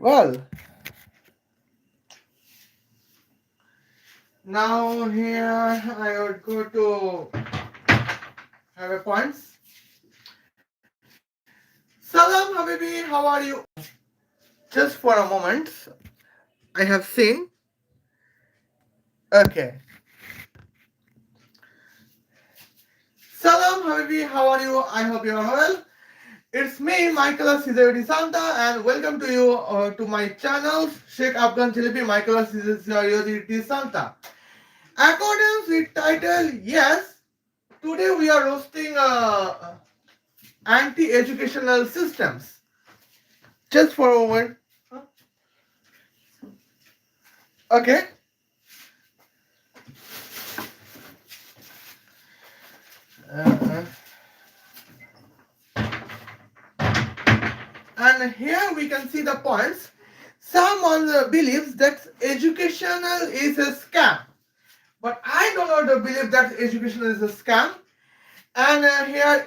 Well, now here I would go to have a points. Salam Habibi, how are you? Just for a moment, I have seen. Okay. Salam Habibi, how are you? I hope you are well. It's me, Michael Cesare Santa, and welcome to you to my channel, Sheikh Afghan Jelebi, Michael Cesare Santa. According with title, yes, today we are roasting anti-educational systems. Just for a moment. Okay. Uh, and here we can see the points. Someone believes that educational is a scam, but I do not believe that education is a scam. And here,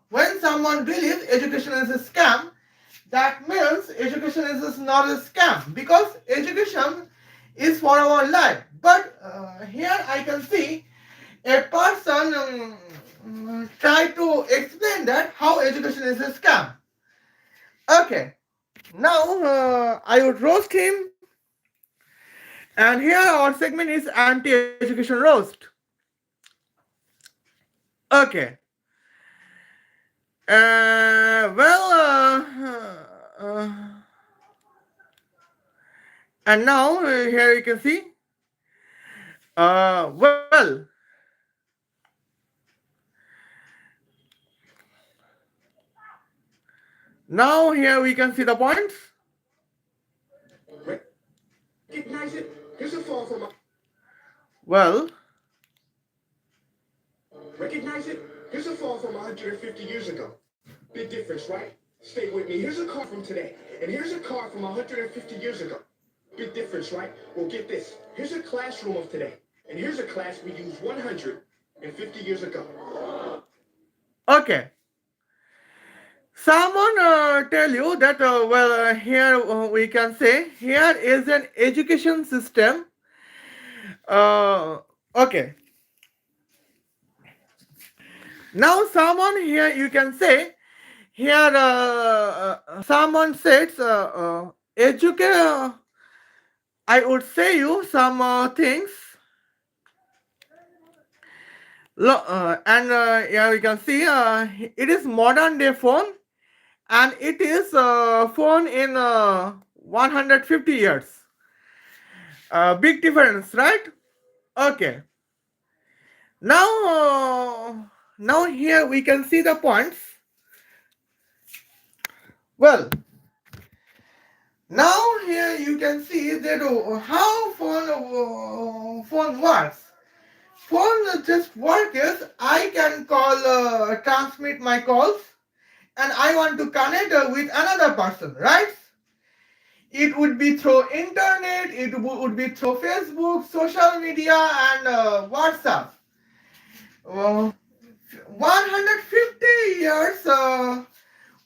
when someone believes education is a scam, that means education is not a scam because education is for our life. But here I can see a person try to explain that how education is a scam. Okay, now I would roast him, and here our segment is anti-education roast. Okay. Well, and now here you can see. Well, now here we can see the points. Recognize it. Here's a fall from. Well, recognize it. Here's a fall from 150 years ago. Big difference, right? Stay with me. Here's a car from today, and here's a car from 150 years ago. Big difference, right? Well, get this. Here's a classroom of today, and here's a class we used 150 years ago. Okay. Someone tell you that, here we can say, here is an education system. Okay. Now someone here you can say, here someone says, educate, I would say you some things. And yeah, we can see it is modern day phone, and it is phone in 150 years. Big difference, right? Okay. Now, now here we can see the points. Well, now here you can see that how phone works. Phone just work is I can call, transmit my calls, and I want to connect with another person, right? It would be through internet, it would be through Facebook, social media, and WhatsApp. 150 years,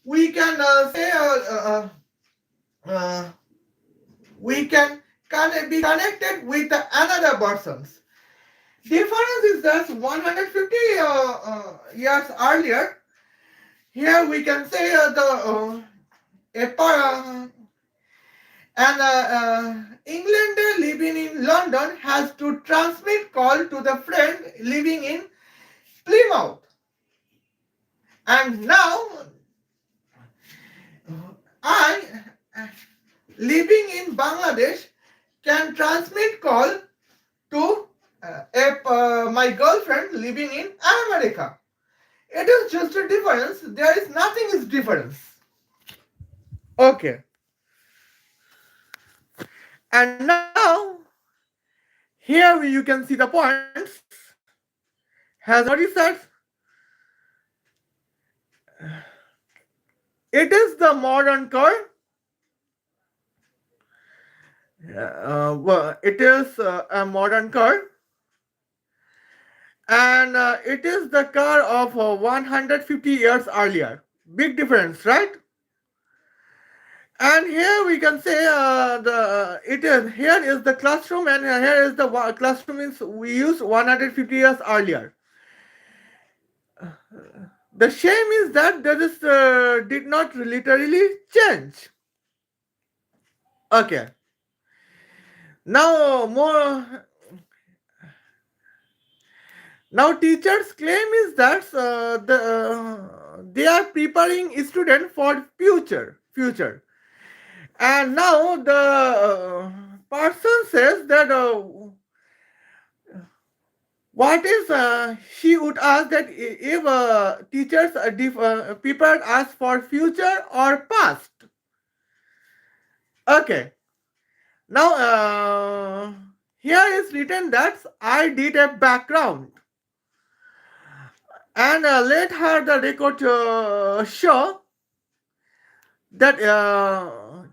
we can say uh, we can be connected with another persons. Difference is just 150 years earlier. Here we can say an Englander living in London has to transmit call to the friend living in Plymouth. And now I, living in Bangladesh, can transmit call to my girlfriend living in America. It is just a difference. There is nothing is difference. Okay. And now here you can see the points. Has already said it is the modern car. Well, it is a modern car, and it is the car of 150 years earlier. Big difference, right? And here we can say the it is here is the classroom, and here is the classroom means we used 150 years earlier. The shame is that that is did not literally change. Okay. Now more now teachers claim is that they are preparing student for future. And now the person says that what is she would ask that if teachers prepared us for future or past. Okay. Now here is written that I did a background, and let her the record show that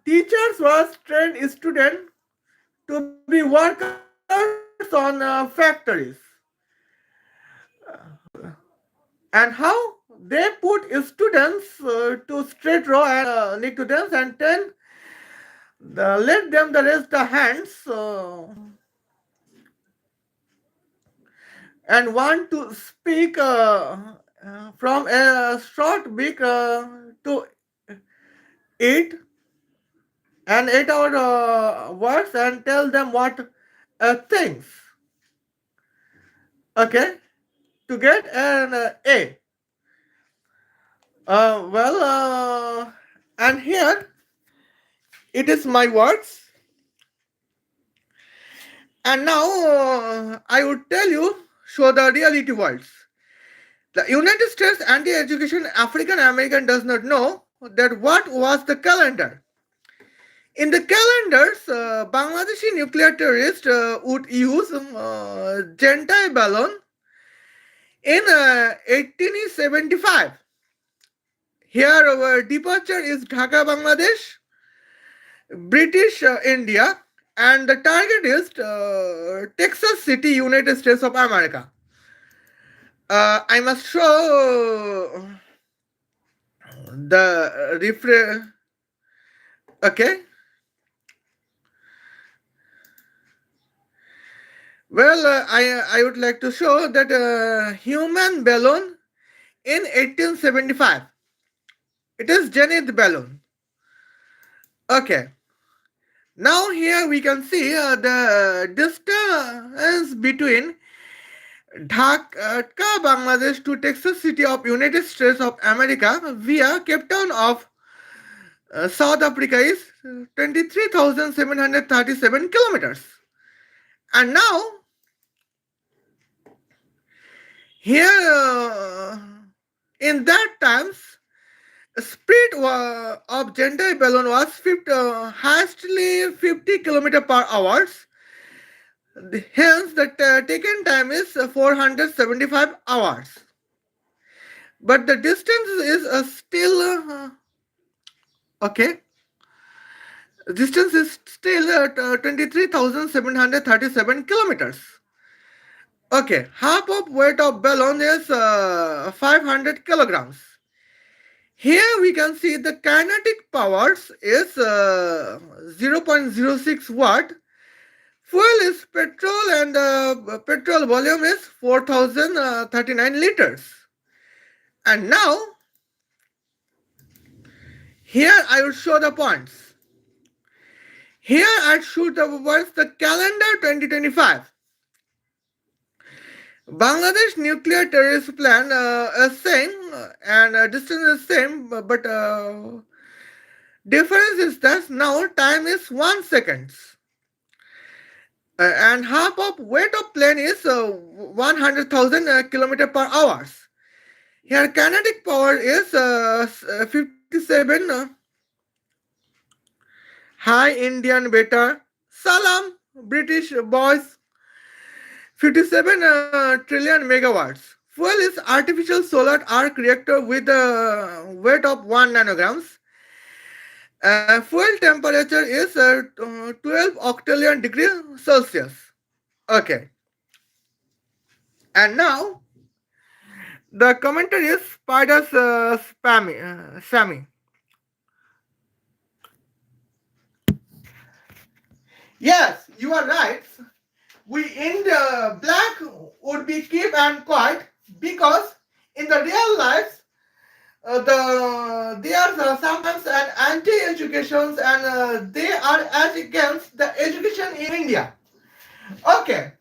teachers was trained student to be workers on factories. And how they put students to straight row and need to dance and then let them the rest the hands and want to speak from a short big to eight and 8 hour words and tell them what things, okay, to get an A. Well, and here it is my words. And now I would tell you, show the reality words. The United States anti-education African American does not know that what was the calendar. In the calendars, Bangladeshi nuclear terrorists would use Gentile balloon in 1875. Here our departure is Dhaka, Bangladesh, British India, and the target is Texas City, United States of America. I must show the okay. Well, I would like to show that human balloon in 1875. It is Janet balloon. Okay. Now here we can see the distance between Dhaka, Bangladesh to Texas City of United States of America via Cape Town of South Africa is 23,737 kilometers. And now here in that times speed of Gentile balloon was hastily 50 kilometer per hours. Hence, the taken time is 475 hours. But the distance is still okay. Distance is still 23,737 kilometers. Okay, half of weight of balloon is 500 kilograms. Here we can see the kinetic powers is 0.06 watt. Fuel is petrol, and petrol volume is 4,039 liters. And now, here I will show the points. Here I show the words the calendar 2025. Bangladesh nuclear terrorist plan is same and distance is same, but difference is that now time is 1 second. And half of weight of plane is 100,000 kilometer per hours. Here kinetic power is 57 high Indian beta salam British boys 57 trillion megawatts. Fuel is artificial solar arc reactor with a weight of 1 nanograms. Fuel temperature is 12 octillion degree Celsius. Okay. And now the commenter is Spiders Sammy. Yes, you are right. We in the black would be keep and quiet because in the real life there are sometimes an anti-educations and they are as against the education in India. Okay,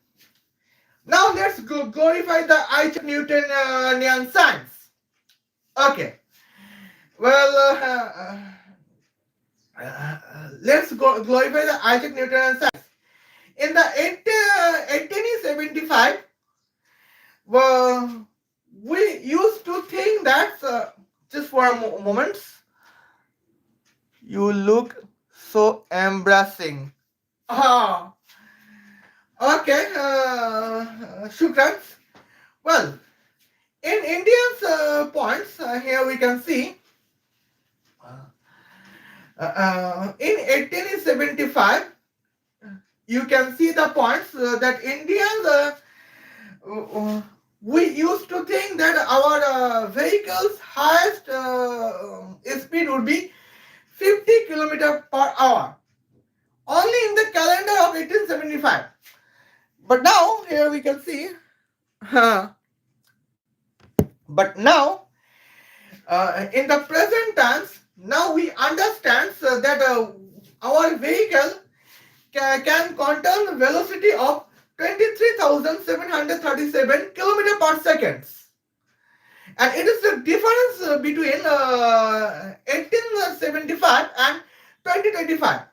now let's glorify the Isaac Newtonian science. Okay, well, let's glorify the Isaac Newtonian science. In the 1875, we used to think that, just for a moment, you look so embarrassing. Ah, okay, Shukran. Well, in India's points, here we can see in 1875, you can see the points that Indians, we used to think that our vehicle's highest speed would be 50 kilometer per hour. Only in the calendar of 1875. But now, here we can see, but now, in the present times, now we understand that our vehicle can contain velocity of 23,737 kilometer per second. And it is the difference between 1875 and 2025.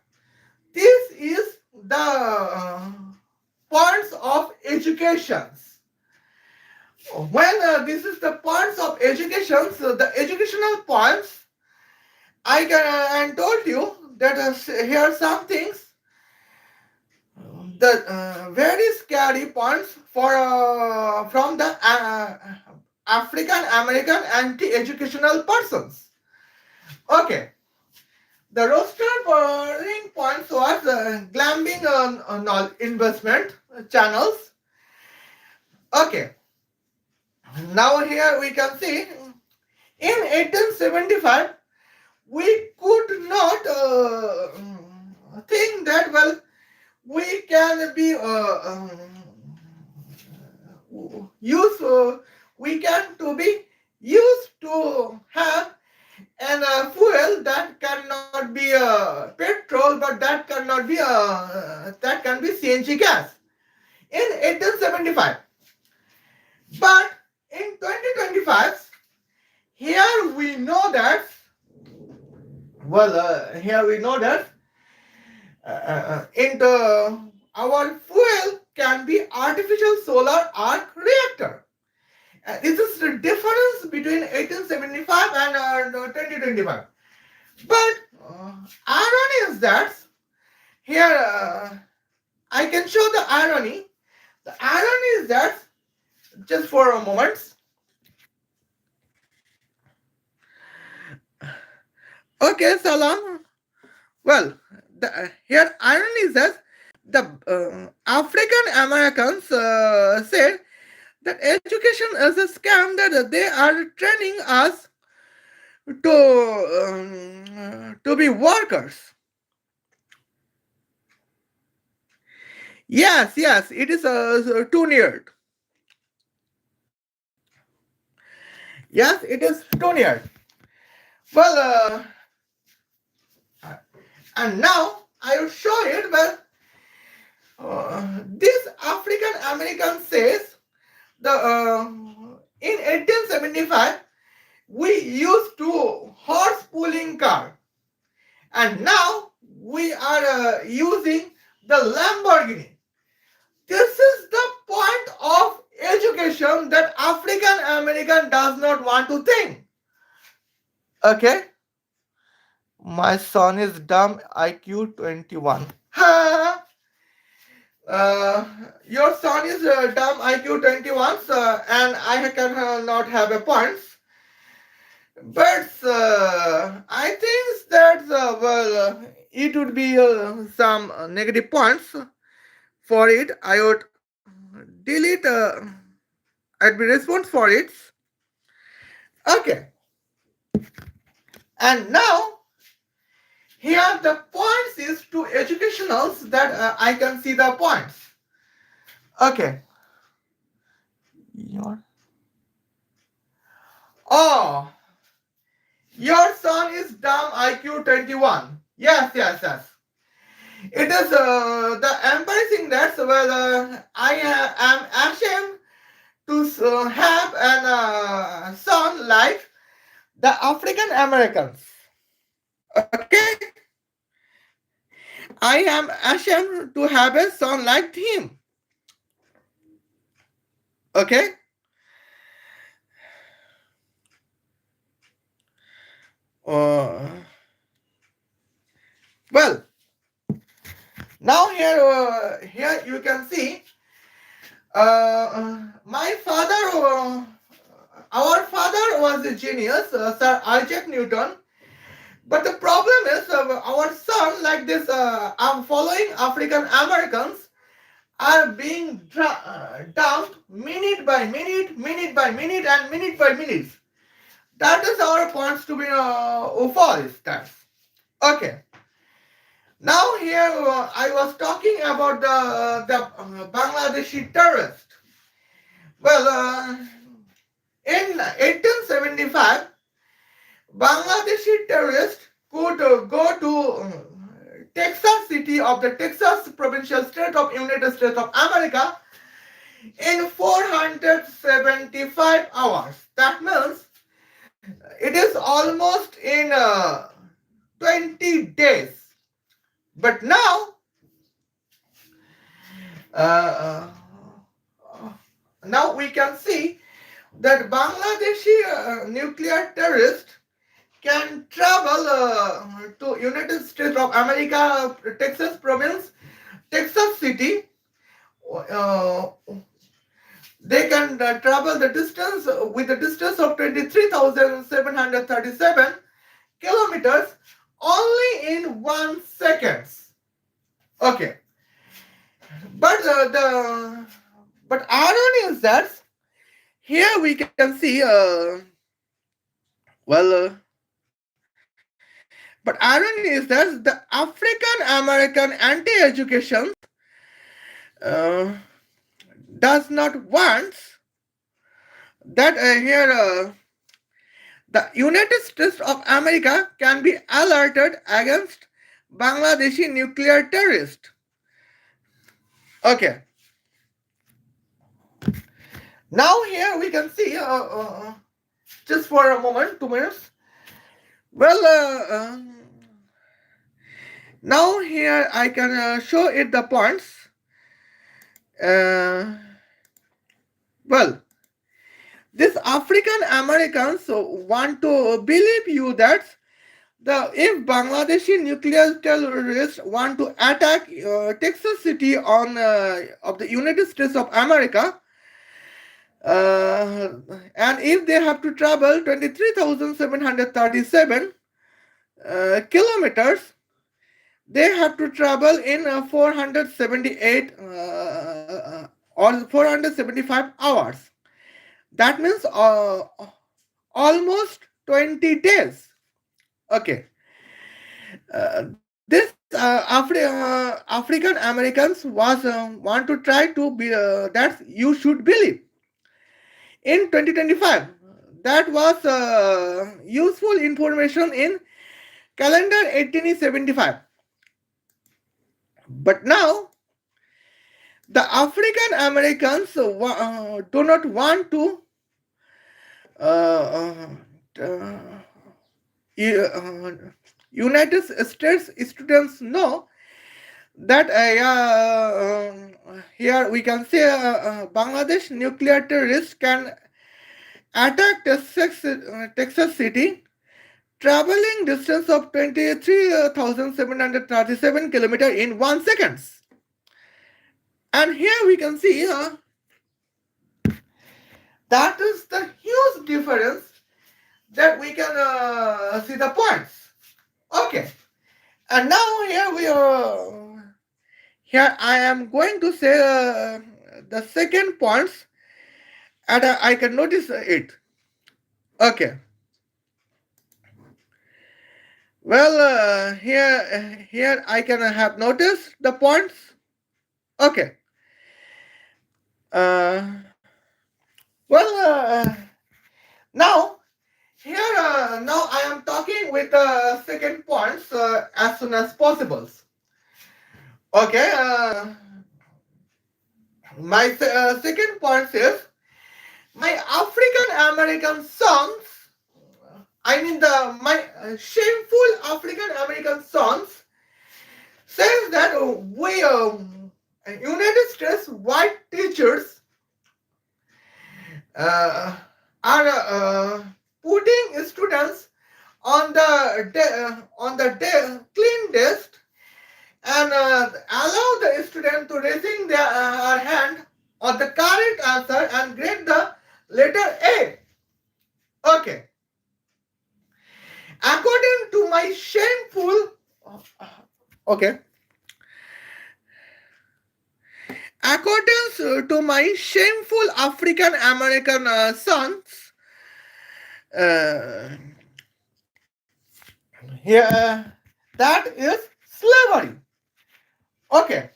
This is the points of educations. When this is the points of education, so the educational points, I can and told you that here are some things, the very scary points for from the African American anti-educational persons. Okay, the roster polling points was glamping on investment channels. Okay, now here we can see in 1875 we could not think that, well, we can be used we can to be used to have an fuel that cannot be petrol, but that cannot be that can be CNG gas in 1875. But in 2025, here we know that, well, here we know that in the our fuel can be artificial solar arc reactor. This is the difference between 1875 and 2025. But irony is that here I can show the irony. The irony is that, just for a moment. Okay, Salam. Well, here irony is that the African Americans said that education is a scam, that they are training us to be workers. Yes, yes, it is too near. Yes, it is too near. Well, and now I will show it. Well, this African American says the in 1875 we used to horse pulling car, and now we are using the Lamborghini. This is the point of education that African American does not want to think. Okay, my son is dumb, IQ 21. Ha! Your son is dumb, IQ 21, and I cannot have a points. But I think that, well, it would be some negative points. For it, I would delete, I'd be response for it. Okay. And now Here the points is to educationals that I can see the points. Okay. Your oh, your son is dumb IQ 21. Yes, yes, yes. It is the embarrassing that's well. I am ashamed to have an son like the African Americans. Okay, I am ashamed to have a son like him. Okay. Uh, well, now here you can see my father. Our father was a genius, Sir Isaac Newton. But the problem is our son, like this, following African Americans, are being dumped minute by minute, minute by minute, and minute by minute. That is our points to be false. That's okay. Now here I was talking about the Bangladeshi terrorist. Well, in 1875, Bangladeshi terrorists could go to Texas city of the Texas provincial state of United States of America in 475 hours. That means it is almost in 20 days. But now, uh, now we can see that Bangladeshi nuclear terrorists can travel to United States of America, Texas province, Texas city. Uh, they can travel the distance with the distance of 23,737 kilometers only in 1 second. Okay, but but irony is that here we can see well. But irony is that the African American anti-education uh, does not want that here the United States of America can be alerted against Bangladeshi nuclear terrorists. Okay. Now here we can see just for a moment, 2 minutes. Well, now here I can show it the points. Uh, well, these African Americans want to believe you that if Bangladeshi nuclear terrorists want to attack Texas city on of the United States of America, and if they have to travel 23,737 kilometers, they have to travel in 478 or 475 hours. That means almost 20 days. Okay. This African Americans was want to try to be that you should believe in 2025. That was useful information in calendar 1875. But now the African Americans do not want to uh, uh, United States students know that here we can say Bangladesh nuclear terrorists can attack Texas city traveling distance of 23,737 kilometers in 1 second. And here we can see that is the huge difference that we can see the points. Okay. And now here we are. Here I am going to say the second points, and I can notice it. Okay. Here I can have noticed the points. Okay. Uh, well, now now I am talking with second points as soon as possible. Okay. My second point is my African American songs. I mean my shameful African American songs says that we United States white teachers uh, are putting students on the clean desk and allow the student to raising their her hand on the correct answer and grade the letter A. Okay. According to my shameful okay. According to my shameful African American sons, uh, here that is slavery. Okay.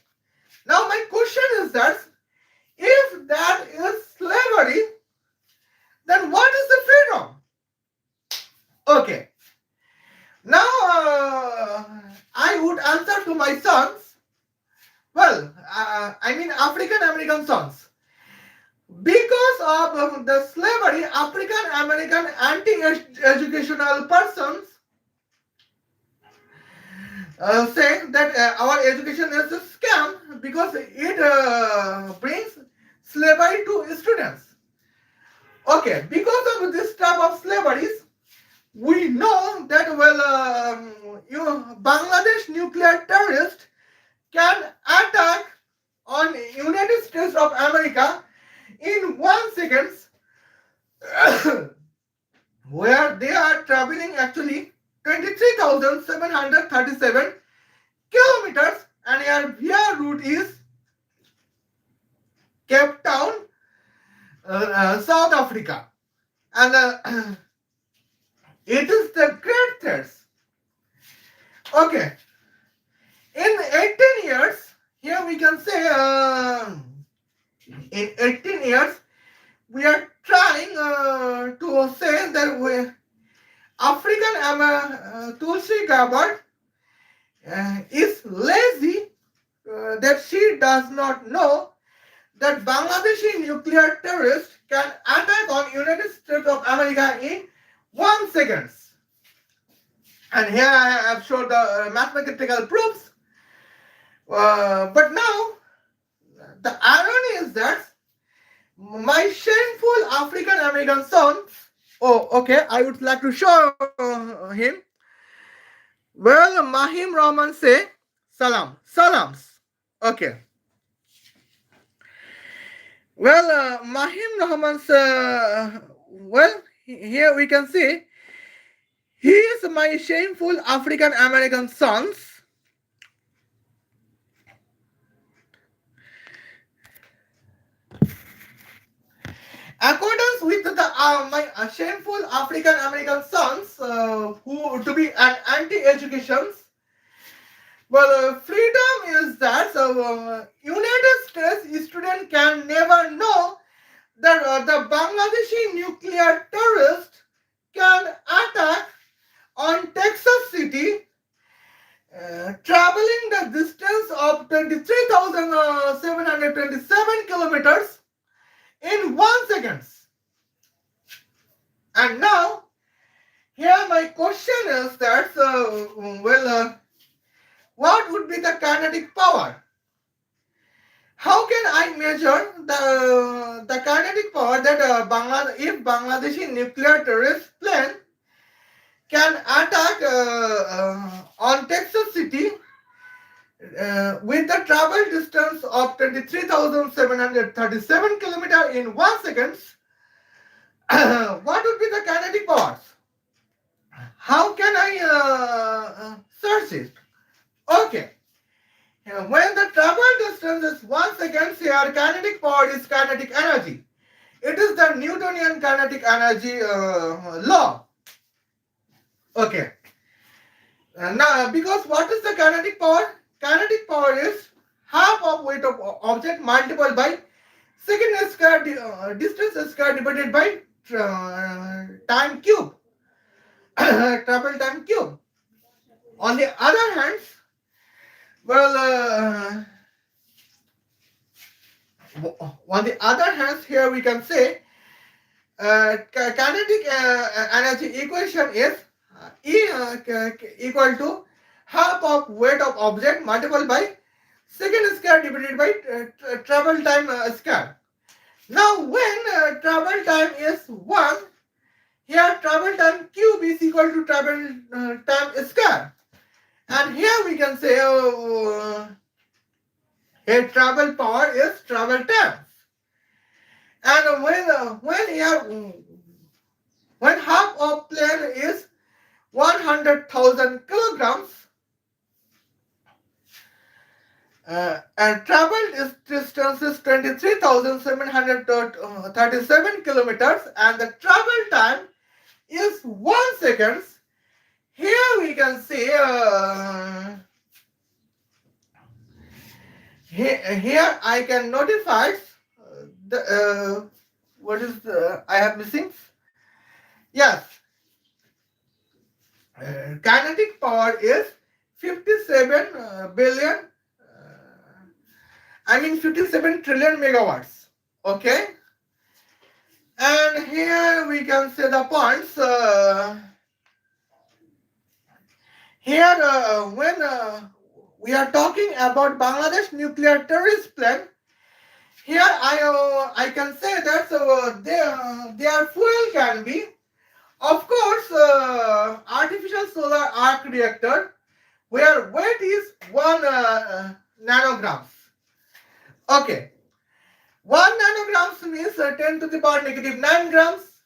Now my question is that if that is slavery, then what is the freedom? Okay. Now I would answer to my sons. Well, I mean African American sons. Because of the slavery, African American anti-educational persons say that our education is a scam because it brings slavery to students. Okay, because of this type of slaveries, we know that Bangladesh nuclear terrorists can attack on United States of America in 1 second, where they are traveling actually 23,737 kilometers, and their route is Cape Town, South Africa, and it is the great threats. Okay, in 18 years, here we can say in 18 years, we are trying to say that Tulsi Gabbard is lazy, that she does not know that Bangladeshi nuclear terrorists can attack on United States of America in 1 second. And here I have shown the mathematical proofs. But now, the irony is that my shameful African American son, oh, okay, I would like to show him. Well, Mahim Rahman say, salams. Okay. Well, Mahim Rahman's, here we can see, he is my shameful African American sons. Accordance with my shameful African American sons, who to be an anti-education. Well, freedom is that United States student can never know that the Bangladeshi nuclear terrorist can attack on Texas City, traveling the distance of 23,727 kilometers in 1 second. And now, here my question is that, what would be the kinetic power? How can I measure the kinetic power that if Bangladeshi nuclear terrorist plane can attack on Texas City with the travel distance of 23,737 kilometers in 1 second? What would be the kinetic powers? How can I search it? Okay. When the travel distance is 1 second, your kinetic power is kinetic energy. It is the Newtonian kinetic energy law. Okay. Now, because what is the kinetic power? Kinetic power is half of weight of object multiplied by second square distance square divided by time cube, travel time cube. On the other hand, well, on the other hand, here we can say kinetic energy equation is equal to half of weight of object multiplied by second square divided by travel time square. Now, when travel time is 1, here travel time cube is equal to travel time square. And here we can say here travel power is travel time. And when half of plane is 100,000 kilograms, and travel distance is 23,737 kilometers, and the travel time is 1 second. Here we can see here I can notify the what is the I have missing? Yes, kinetic power is 57 billion. 57 trillion megawatts. Okay, and here we can say the points. Here, when we are talking about Bangladesh nuclear terrorist plan, here I can say that their fuel can be, of course, artificial solar arc reactor, where weight is 1 nanograms. Okay, 1 nanograms means 10 to the power negative 9 grams.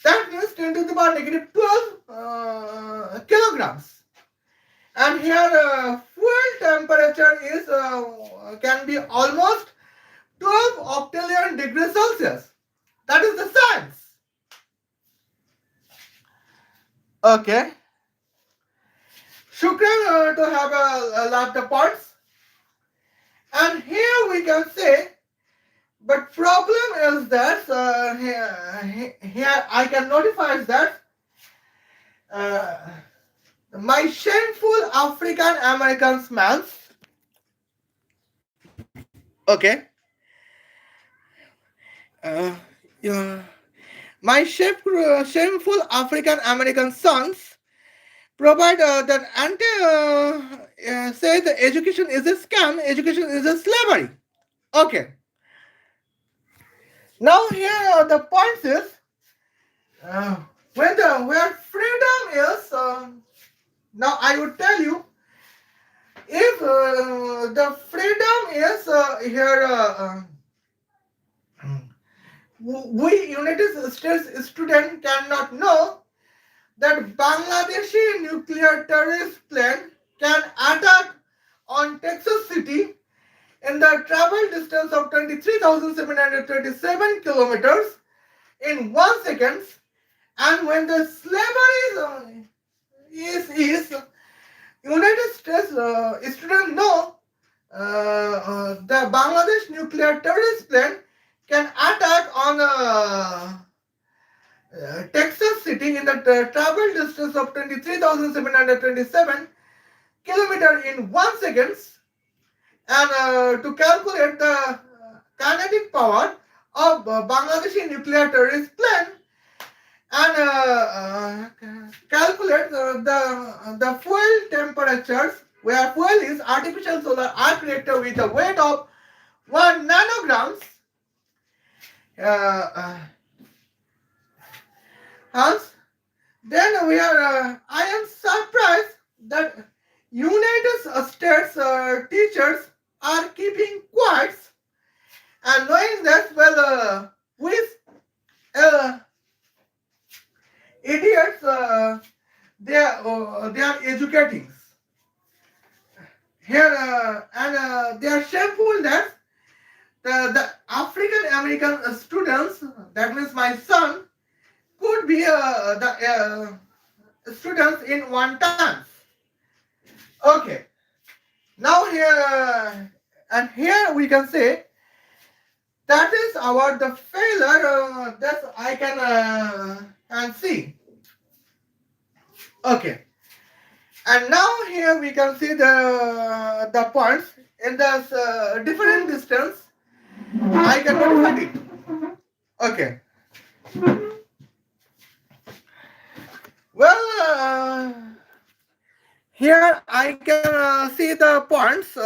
That means 10 to the power negative 12 kilograms. And here fuel temperature is can be almost 12 octillion degrees Celsius. That is the science. Okay. Shukran to have loved the points. And here we can say, but problem is that here I can notify that my shameful African American smells. Okay. Yeah. My shameful African American sons provide that say the education is a scam, education is a slavery. Okay. Now here the point is where freedom is. Now I would tell you if the freedom is here. We United States students cannot know that Bangladeshi nuclear terrorist plane can attack on Texas City in the travel distance of 23,737 kilometers in 1 second, and when the slavery is United States students know the Bangladesh nuclear terrorist plane can attack on Texas City in the travel distance of 23,727 kilometers in 1 second, and to calculate the kinetic power of Bangladeshi nuclear terrorist plane, and calculate the fuel temperatures, where fuel is artificial solar arc reactor with a weight of 1 nanograms. Hence, then we are. I am surprised that United States teachers are keeping quiet and knowing that with idiots they are educating here and they are shameful that the African American students, that means my son, could be the students in one time. Okay. Now here and here we can say that is our the failure. That I can see. Okay. And now here we can see the points in the different distance. I can modify it. Okay. Well, here I can see the points.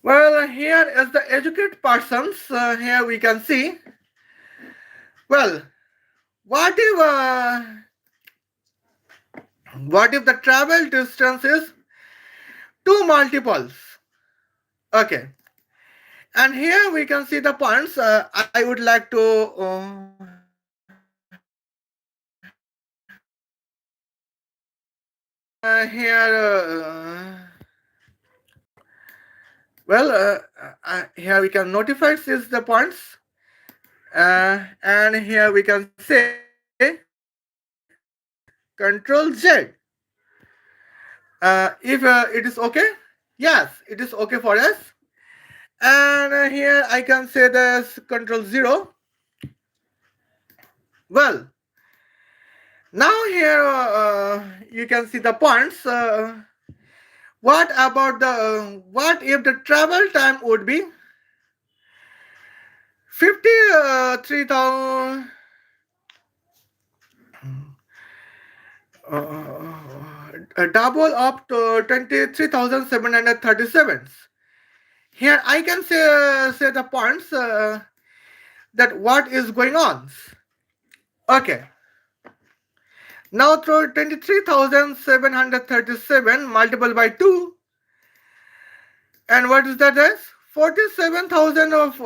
Well, here is the educated persons. Here we can see. Well, what if the travel distance is two multiples? Okay. And here we can see the points. I would like to here. Here we can notify is the points, and here we can say Control Z. If it is okay, yes, it is okay for us. And here I can say this Control 0. Well, now here you can see the points. What about what if the travel time would be 53,000 a double of 23,737. Here I can say the points that what is going on. Okay. Now throw 23,737 multiplied by 2. And what is that as? 47,000 of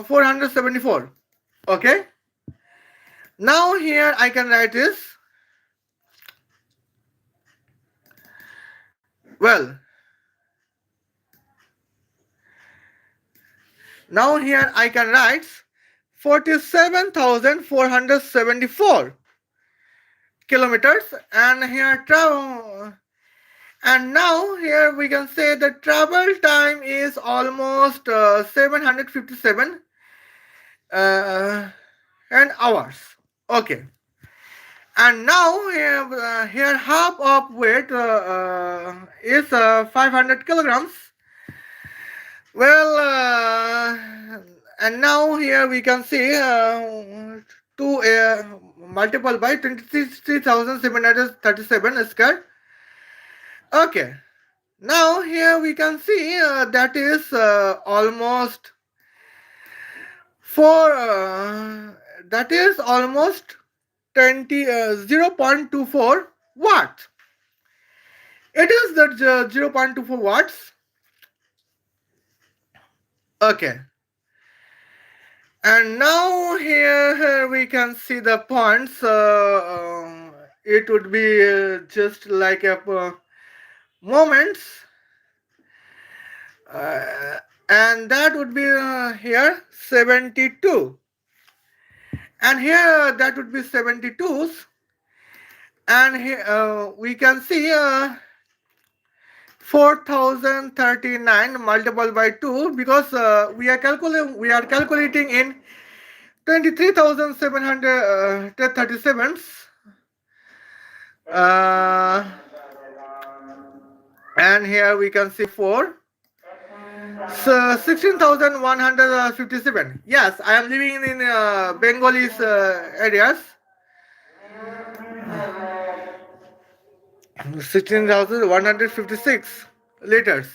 474. Okay. Now here I can write this. Well, now here I can write 47,474 kilometers, and here travel. And now here we can say the travel time is almost 757 and hours. Okay. And now here half of weight is 500 kilograms. Well, and now here we can see 2 multiple by 23,737 square. Okay. Now here we can see that is almost that is almost 0.24 watt. It is the 0.24 watts. Okay. And now here we can see the points. It would be just like a moments, and that would be here 72, and here that would be 72s, and here we can see 4,039 multiplied by 2, because we are calculating in 23,737. And here we can see 4. So 16,157. Yes, I am living in Bengalis areas. 16,156 liters.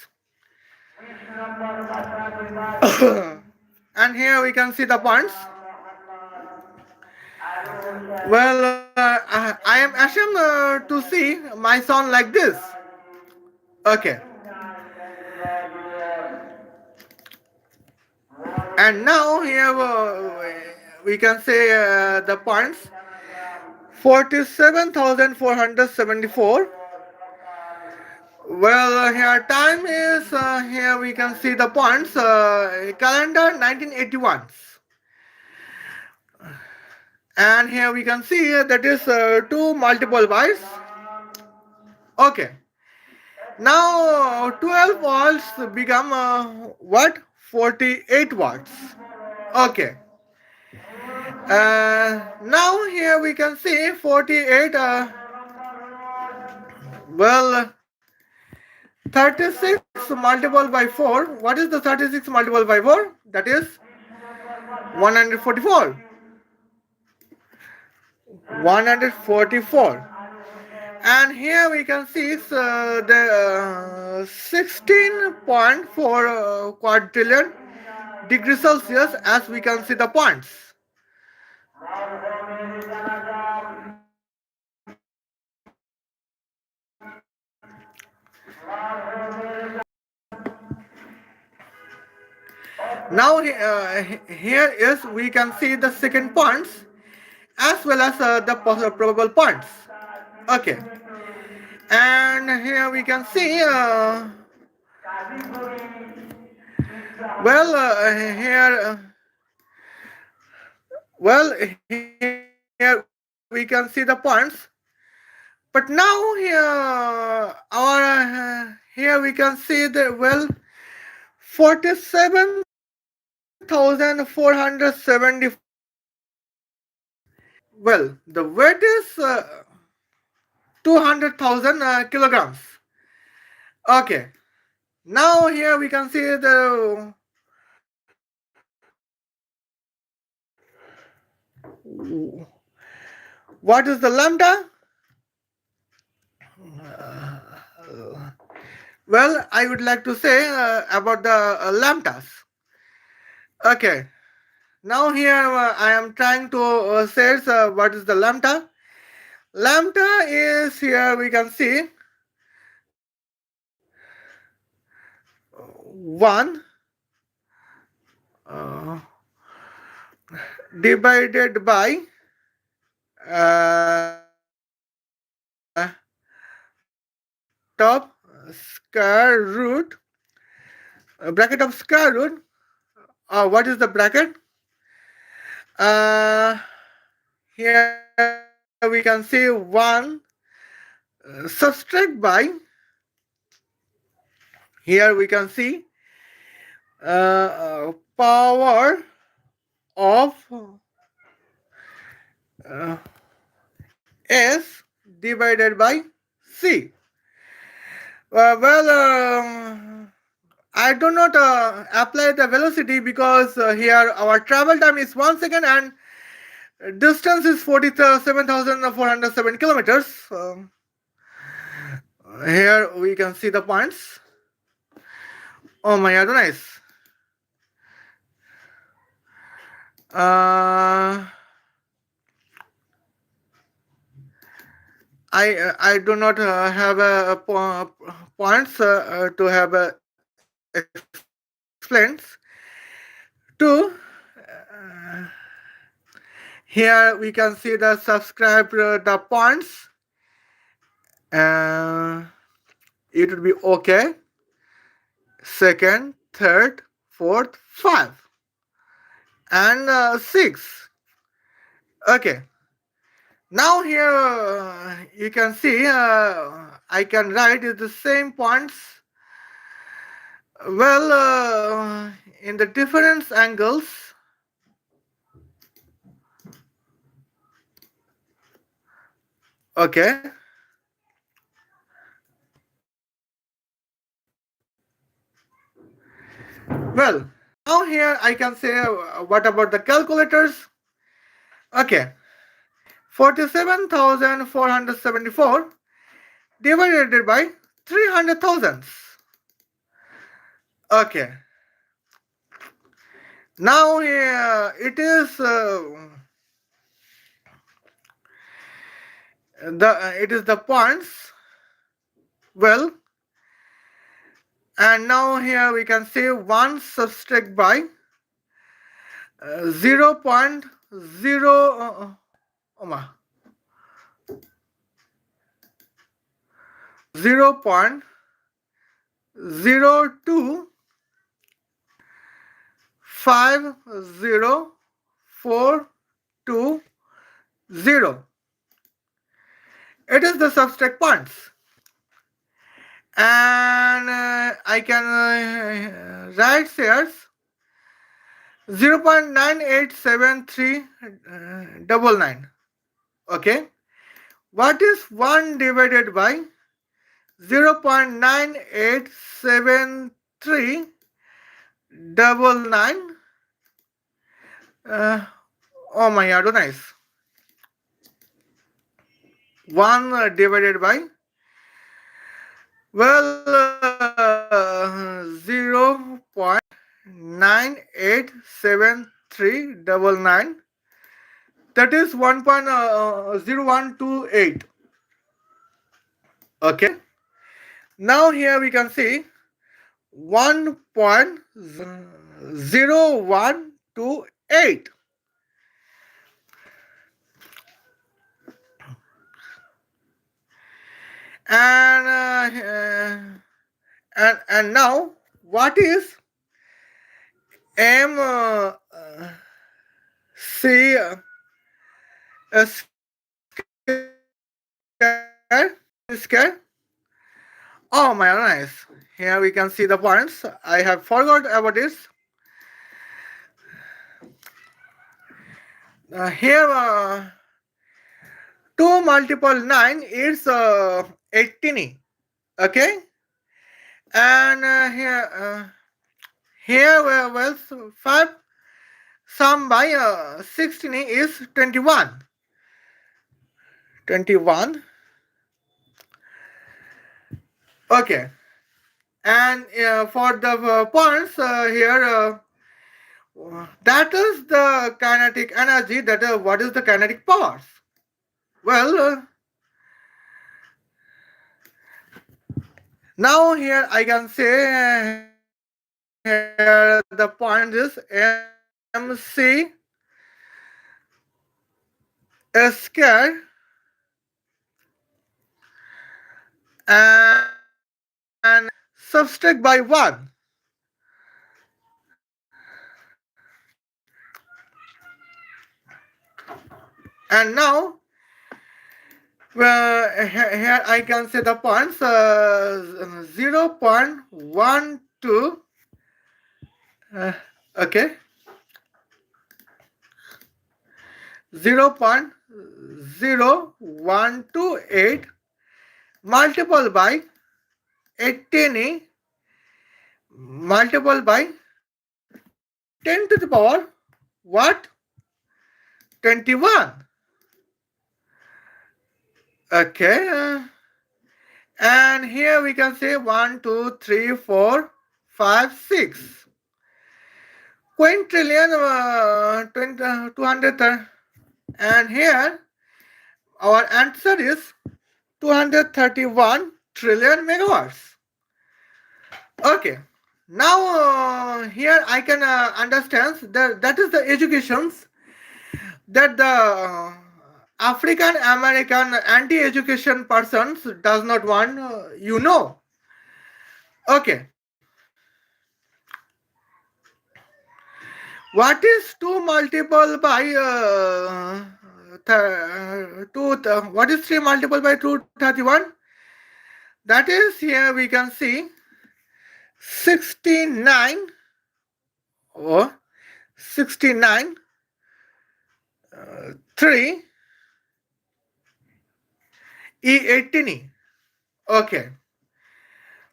And here we can see the points. Well, I am ashamed to see my son like this. Okay. And now here we can say the points 47,474. Well, here time is here we can see the points calendar 1981, and here we can see that is 2 multiple bytes. Okay. Now 12 volts become what? 48 watts. Okay. Now here we can see 48. Well, 36 multiplied by 4. What is the 36 multiplied by 4? That is 144. 144. And here we can see the 16.4 quadrillion degrees Celsius, as we can see the points. Now here is we can see the second points as well as the probable points. Okay, and here we can see well here well here we can see the points, but now here we can see the well 47,474. Well, the weight is 200,000 kilograms. Okay. Now here we can see the what is the lambda? Well, I would like to say about the lambdas. Okay. Now here I am trying to say what is the lambda. Lambda is here we can see 1 uh, divided by top square root bracket of square root. What is the bracket? Here we can see 1 subtract by, here we can see power of S divided by C. Well, I do not apply the velocity because here our travel time is 1 second and distance is 47,407 kilometers. Here we can see the points. Oh my god, nice. I do not have points to have explains to here we can see the subscribe the points. It would be okay. Second, third, fourth, 5, and 6. Okay. Now here you can see I can write the same points. Well, in the difference angles. Okay. Well, now here I can say what about the calculators? Okay. 47,474 divided by 300,000. Okay. Now it is the points. Well, and now here we can say 1 subtract by 0.0 0.0250420. It is the subtract points. and I can write shares 0.987399. Okay, what is 1 divided by 0.987399? uh, oh my god, nice. 1 divided by, well, 0.987399, that is 1.0128. Okay, now here we can see 1.0128. And now what is m c square? Square. Oh my, nice. Here we can see the points. I have forgot about this. Here 2 multiple 9 is 18. Okay, and here well, 5 sum by 16 is 21. 21. Okay, and for the points here, that is the kinetic energy. That what is the kinetic powers? Well, now here I can say here the point is mc square and subtract by 1. And now here I can say the points 0.12. Okay, 0.0128 multiple by 18 multiple by 10 to the power what? 21. Okay, and here we can say 1 2 3 4 5 6 quintillion 200, and here our answer is 231 trillion megawatts. Okay, now here I can understand that that is the educations that the African American anti-education persons does not want Okay, what is 2 multiple by 2? What is 3 multiple by 231? That is, here we can see 69 or 69 3 E18. Okay.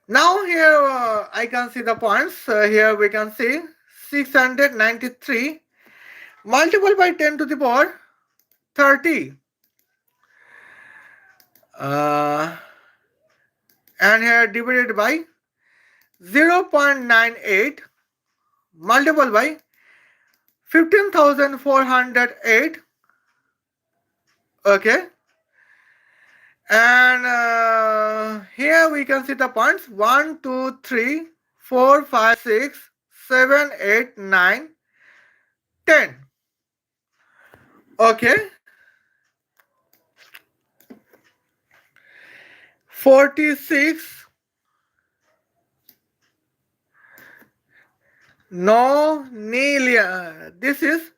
Now here I can see the points. Here we can see 693 multiple by 10 to the power 30. And here divided by 0.98 multiple by 15,408. Okay, and here we can see the points 1 2 3 4 5 6 7 8 9 10. Okay, 46 nonillion. This is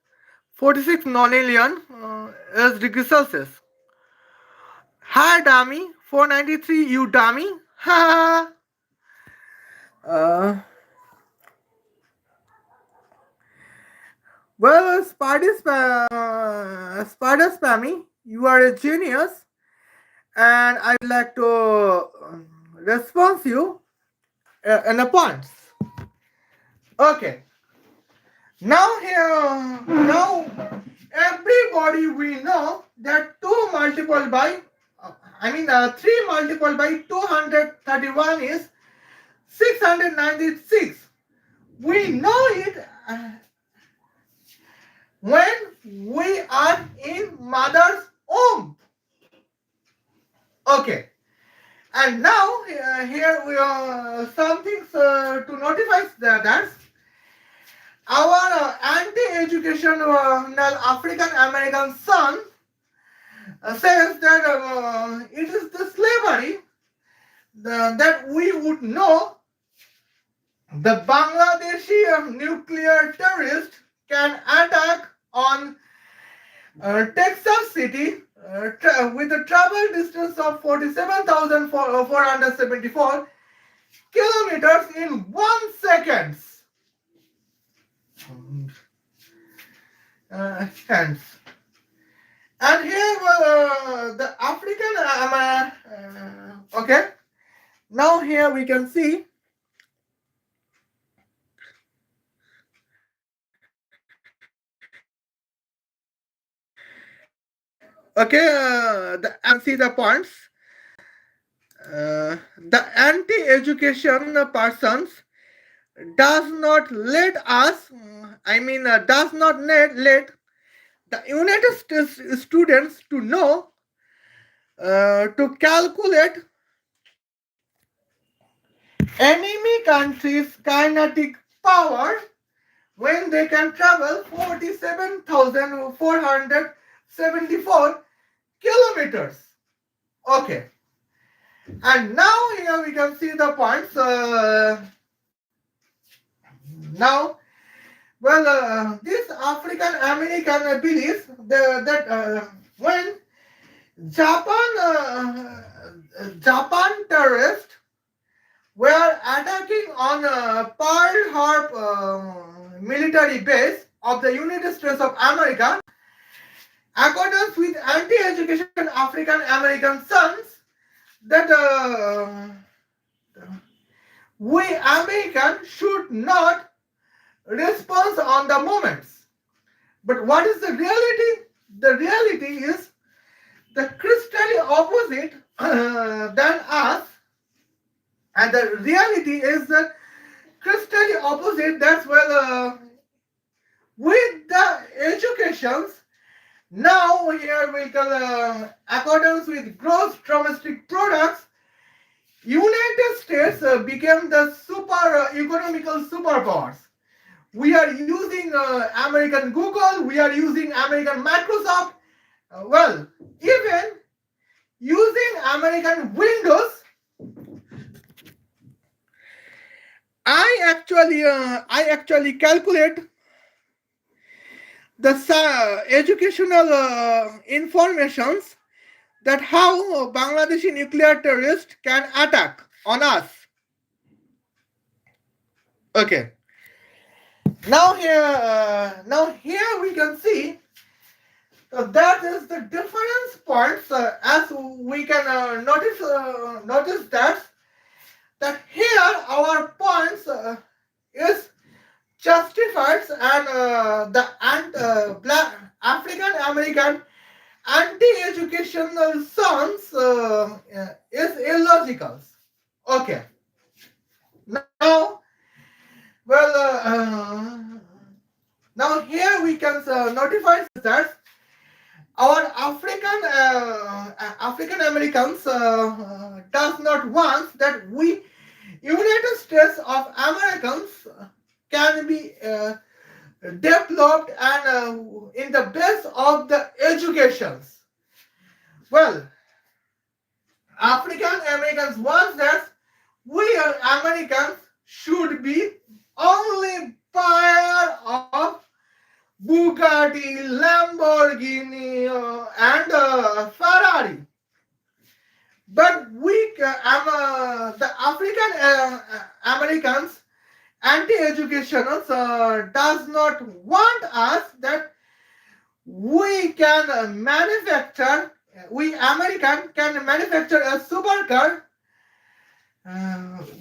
46 nonillion is degree Celsius. Hi dummy, 493 you dummy. Ha! Uh, well, Spider Spammy, you are a genius, and I'd like to respond you in a points. Okay. Now everybody we know that 2 multiplied by, 3 multiplied by 231 is 696. We know it when we are in mother's womb. Okay. And now here we are some things to notify that our anti-educational African American son says that it is the slavery that we would know the Bangladeshi nuclear terrorist can attack on Texas City with a travel distance of 47,474 kilometers in 1 second. Hence. And here the African, okay. Now here we can see see the points. The anti-education persons does not let us, does not let the United States students to know to calculate enemy countries' kinetic power when they can travel 47,474 kilometers. Okay. And now here we can see the points. Now, well, this African American believes that when Japan terrorists were attacking on Pearl Harbor military base of the United States of America, accordance with anti-education African American sons, that we Americans should not respond on the moments. But what is the reality? The reality is the crystally opposite than us, and the reality is the crystally opposite. That's well with the educations. Now here we can accordance with gross domestic products, United States became the super economical superpowers. We are using American Google, we are using American Microsoft, even using American Windows. I actually calculate the educational informations that how Bangladeshi nuclear terrorists can attack on us. Okay. Now here we can see that is the difference points as we can notice that here our points is justified and black African American anti-educational sons is illogical. Okay. Now, now here we can notify that our African Americans does not want that we United States of Americans can be developed and in the base of the educations. Well, African Americans want that we Americans should be only buyer of Bugatti, Lamborghini, and Ferrari. But the African Americans anti-educationals does not want us that we can manufacture, we American can manufacture a supercar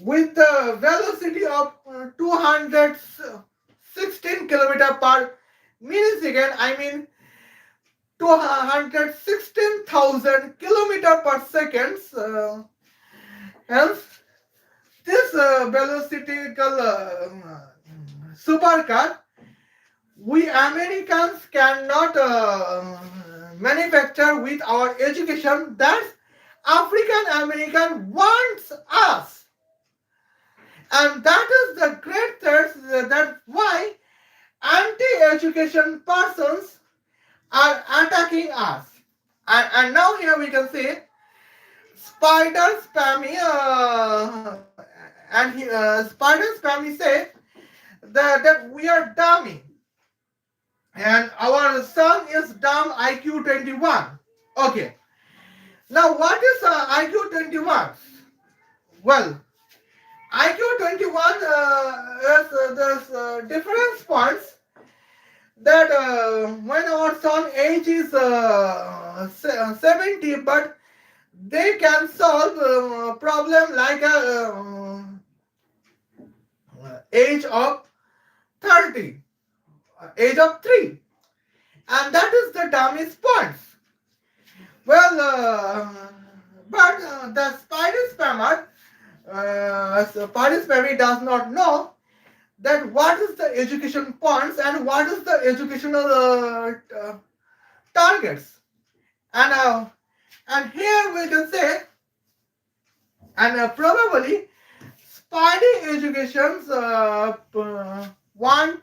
with the velocity of 216 kilometer per millisecond. I mean 216,000 kilometer per second. Hence, this velocical supercar we Americans cannot manufacture with our education. That's African American wants us, and that is the great threat. That's why anti-education persons are attacking us. And now here we can see Spider Spammy, Spider Spammy say that we are dummy, and our son is dumb IQ 21. Okay. Now what is IQ 21? Well, IQ 21 is there's difference points that when our son age is 70, but they can solve problem like a age of 30, age of 3, and that is the dumbest points. Well, but the spider spammer, does not know that what is the education points and what is the educational targets. And here we can say, and probably Spidey educations want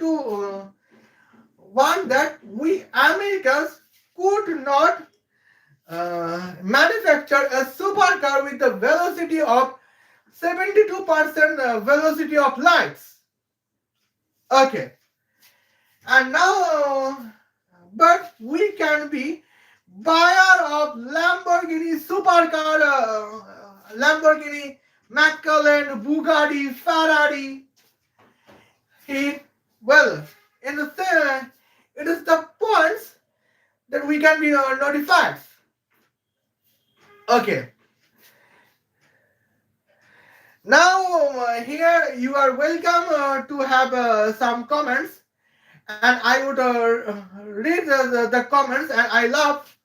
that we Americans could not manufacture a supercar with the velocity of 72% velocity of lights. Okay. And now, but we can be buyer of Lamborghini supercar, Lamborghini, McLaren, Bugatti, Ferrari. Well, in the it is the points that we can be notified. Okay. Now here you are welcome to have some comments, and I would read the comments, and I love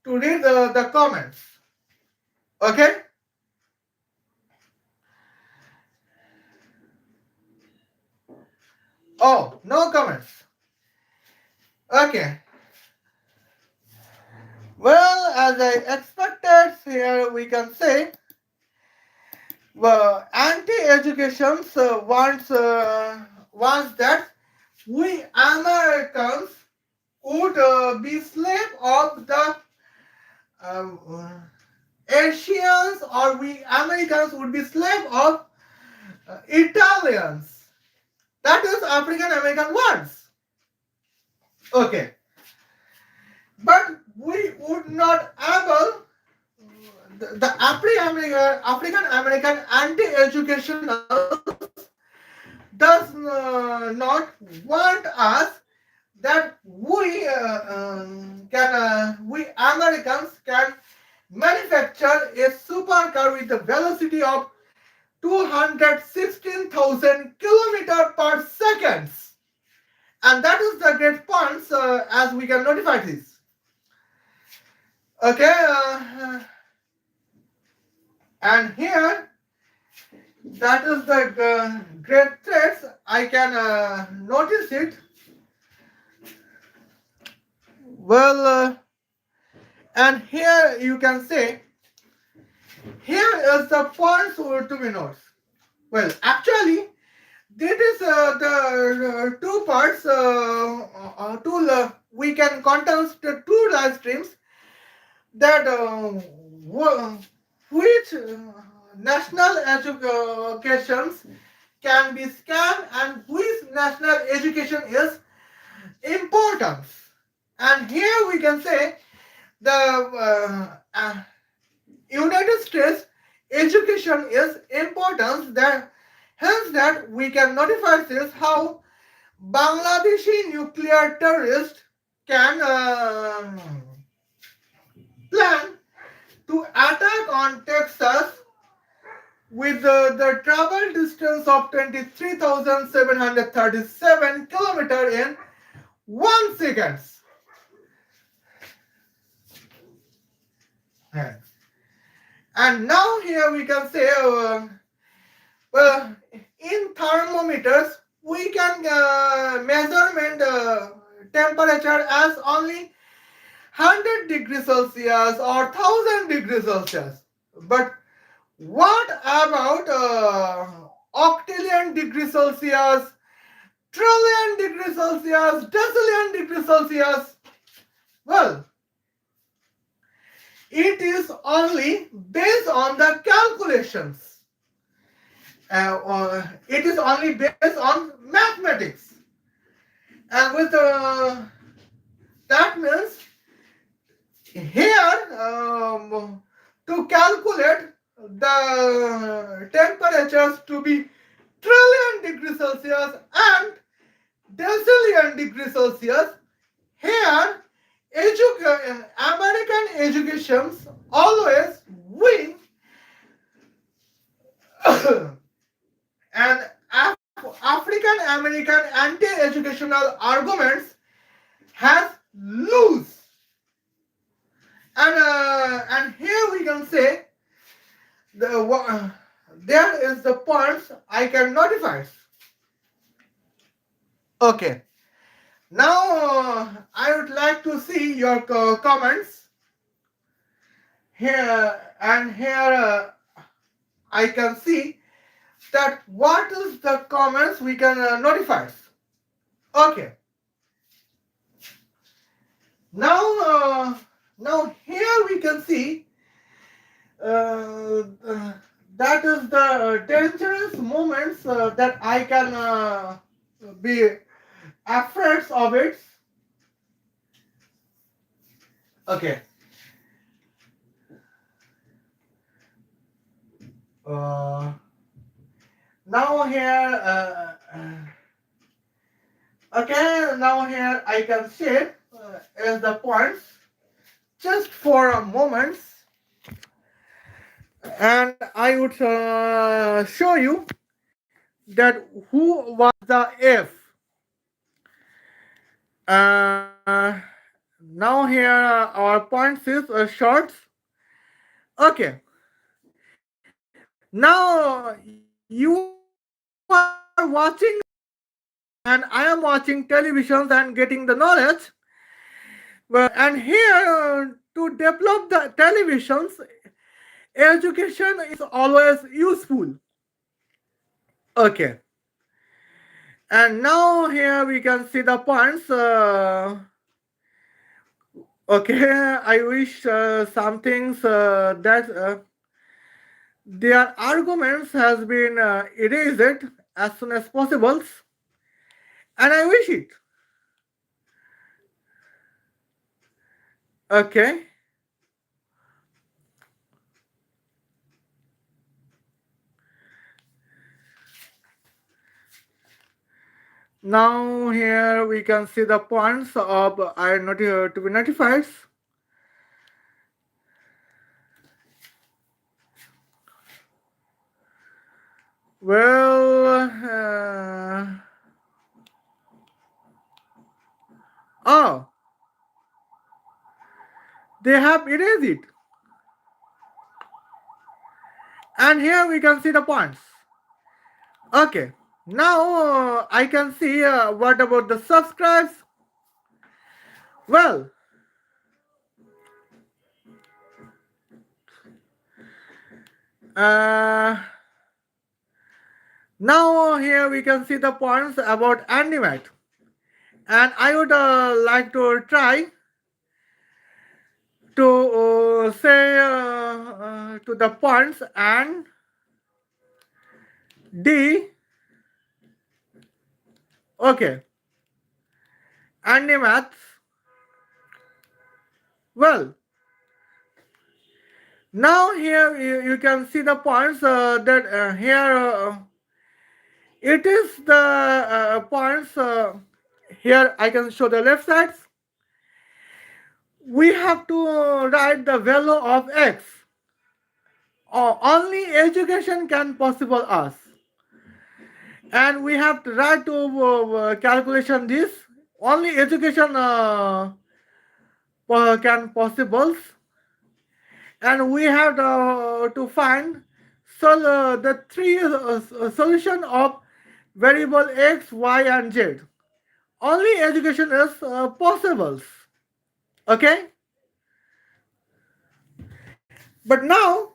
to read the comments. Okay. Oh, no comments. Okay. Well, as I expected, here we can say, well, anti-education wants that we Americans would be slave of the Asians, or we Americans would be slave of Italians. That is African American wants. Okay. But we would not able the African American anti-educational does not want us that we Americans can manufacture a supercar with the velocity of 216,000 kilometers per second, and that is the great points as we can notify this. Okay, and here that is the great threats. I can notice it. Well, and here you can say, here is the points to be noted. Well, actually, this is the two parts. We can condense the two live streams that which national educations can be scammed and which national education is important. And here we can say the United States education is important that hence that we can notify this how Bangladeshi nuclear terrorists can plan to attack on Texas with the travel distance of 23,737 kilometers in 1 second. And now here we can say, in thermometers, we can measurement temperature as only 100 degrees Celsius or 1000 degrees Celsius. But what about octillion degrees Celsius, trillion degrees Celsius, decillion degrees Celsius? Well, it is only based on the calculations. It is only based on mathematics. And with that means here to calculate the temperatures to be trillion degrees Celsius and decillion degrees Celsius, here American educations always win and African American anti-educational arguments has lose. And here we can say there is the points I can notify. Okay. Now I would like to see your comments here, and here I can see that what is the comments we can notify. Okay. Now here we can see that is the dangerous moments that I can be afraid of it. Okay. Now here, okay. Now here I can share as the points just for a moment, and I would show you that who was the F. Now here our points is shorts. Okay. Now you are watching, and I am watching televisions and getting the knowledge. Well, and here to develop the televisions, education is always useful. Okay. And now here we can see the points. Okay, I wish some things that their arguments has been erased as soon as possible, and I wish it. Okay. Now here we can see the points of I to be notified. Well, oh, they have erased it. And here we can see the points. Okay, now I can see what about the subscribes. Well, now here we can see the points about animate, and I would like to try to say to the points and D. Okay, and maths. Well, Now here you can see the points that here it is the points here I can show the left sides. We have to write the value of x. Only education can possible us, and we have to write to calculation this. Only education can possibles, and we have to find the three solution of variable x, y, and z. Only education is possible. Okay, but now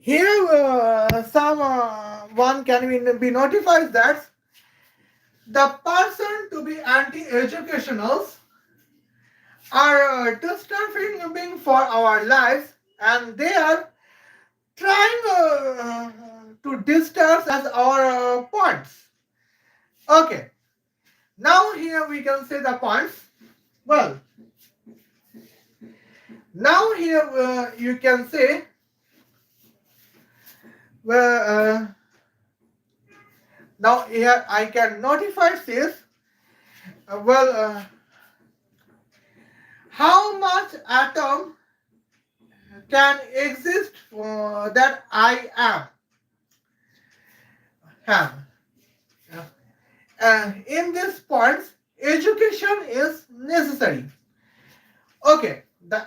here some one can be notified that the person to be anti-educationals are disturbing for our lives, and they are trying to disturb as our points. Okay, now here we can say the points. Well, now here you can say well, now here I can notify this. Well, how much atom can exist that I am have? In this points, education is necessary. Okay, the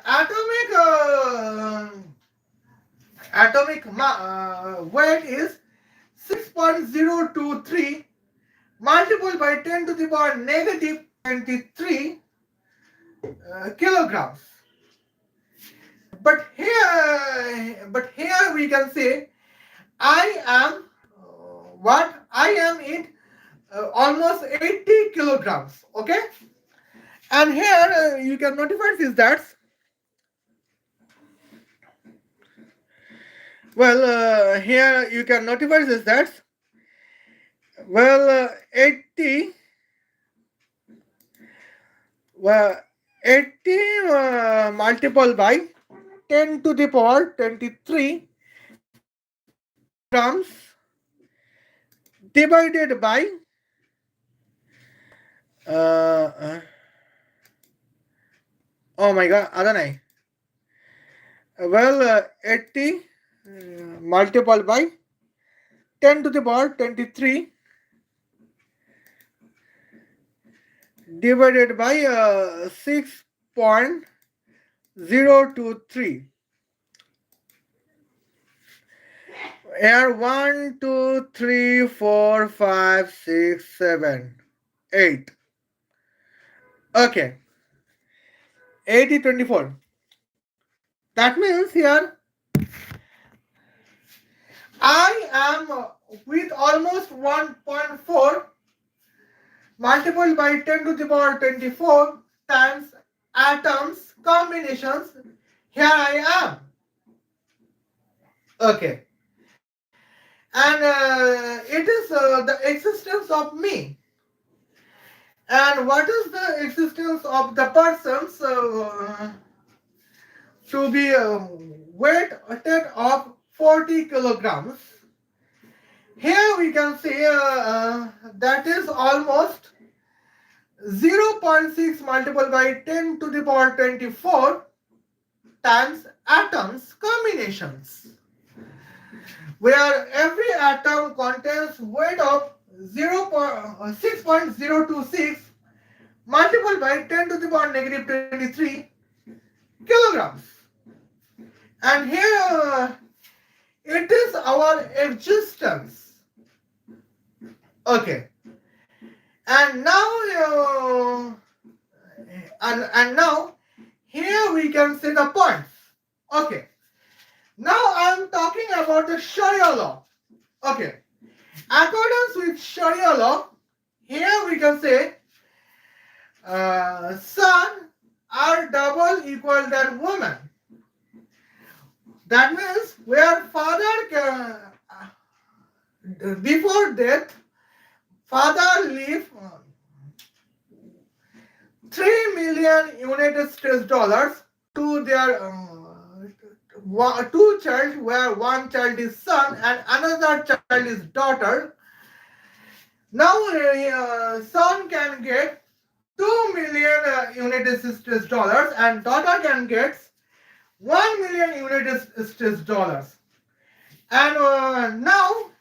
atomic weight is 6.023 multiplied by 10 to the power negative 23 kilograms. But here we can say I am what I am it almost 80 kilograms. Okay, and here you can notify is that here you can notify is that 80 well 80 multiplied by 10 to the power 23 kilograms divided by oh my god, I don't know. 80 multiplied by 10 to the power 23 divided by 6.023. Here 1, 2, 3, 4, 5, 6, 7, 8. Okay. 80, 24. That means here I am with almost 1.4 multiplied by 10 to the power 24 times atoms combinations. Here I am. Okay. And it is the existence of me. And what is the existence of the persons to be weight of 40 kilograms? Here we can say that is almost 0.6 multiplied by 10 to the power 24 times atoms combinations, where every atom contains weight of 6.026 multiplied by 10 to the power negative 23 kilograms. And here it is our existence. Okay. And now and now here we can see the points. Okay. Now I am talking about the Sharia law. Okay. Accordance with Sharia law, here we can say son are double equal than woman. That means where father before death, father leave 3 million United States dollars to their two child, where one child is son and another child is daughter. Now son can get 2 million United States dollars and daughter can get 1 million United States dollars. And now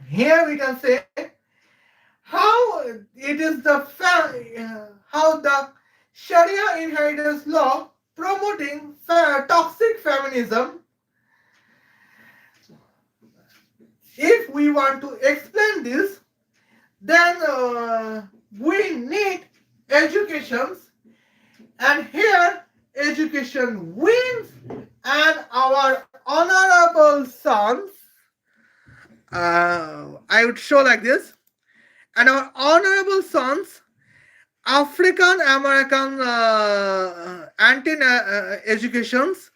here we can say how it is how the Sharia inheritance law promoting toxic feminism. If we want to explain this, then we need educations, and here education wins, and our honorable sons, I would show like this, and our honorable sons, African American anti educations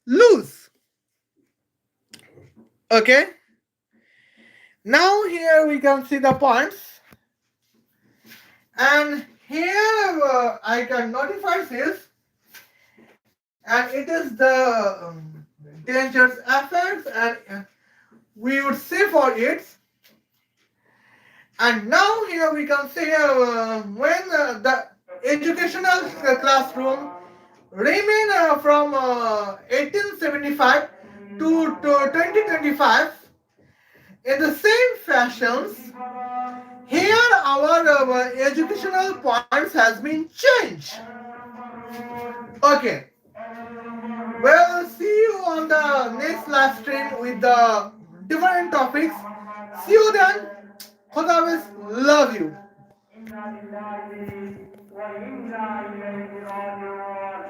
lose. Okay. Now here we can see the points, and here I can notify this, and it is the dangerous affairs, and we would say for it. And now here we can say when the educational classroom remain from 1875 to 2025 in the same fashions. Here our educational points has been changed. Okay, we'll see you on the next live stream with the different topics. See you then. Khodafis, love you. إنا لله وإنا إليه راجعون.